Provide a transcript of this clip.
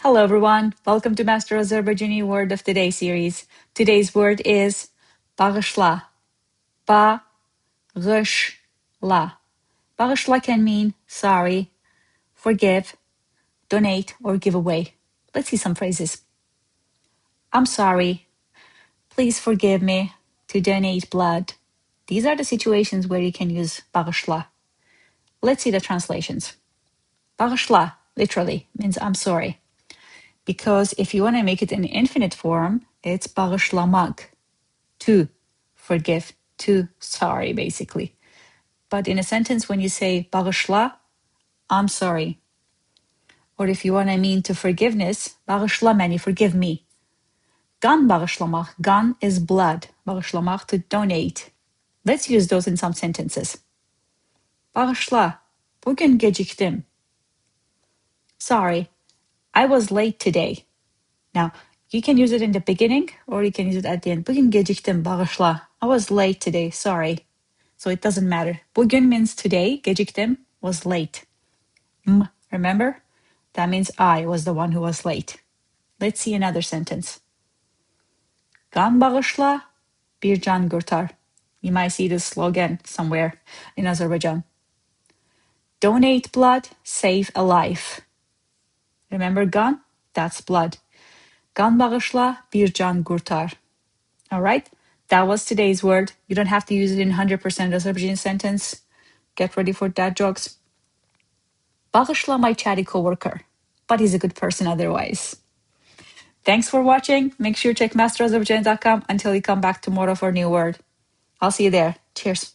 Hello everyone, welcome to Master Azerbaijani Word of the Day series. Today's word is bağışla. Bağışla. Bağışla can mean sorry, forgive, donate, or give away. Let's see some phrases. I'm sorry. Please forgive me to donate blood. These are the situations where you can use bağışla. Let's see the translations. Bağışla literally means I'm sorry. Because if you want to make it in infinite form, it's bağışlamaq, to forgive, to sorry, basically. But in a sentence, when you say bağışla, I'm sorry. Or if you want to mean to forgiveness, bağışla məni, forgive me. Qan bağışlamaq, qan is blood, bağışlamaq to donate. Let's use those in some sentences. Bağışla, bugün gecikdim. Sorry, I was late today. Now, you can use it in the beginning or you can use it at the end. Bugün geciktim, bağışla. I was late today, sorry. So it doesn't matter. Bugün means today, geciktim was late. Remember? That means I was the one who was late. Let's see another sentence. Qan bağışla, bir can qurtar. You might see this slogan somewhere in Azerbaijan. Donate blood, save a life. Remember qan? That's blood. Qan bağışla, bir can qurtar. All right, that was today's word. You don't have to use it in 100% Azerbaijani sentence. Get ready for dad jokes. Bağışla my chatty coworker, but he's a good person otherwise. Thanks for watching. Make sure you check masterazerbaijan.com until you come back tomorrow for a new word. I'll see you there. Cheers.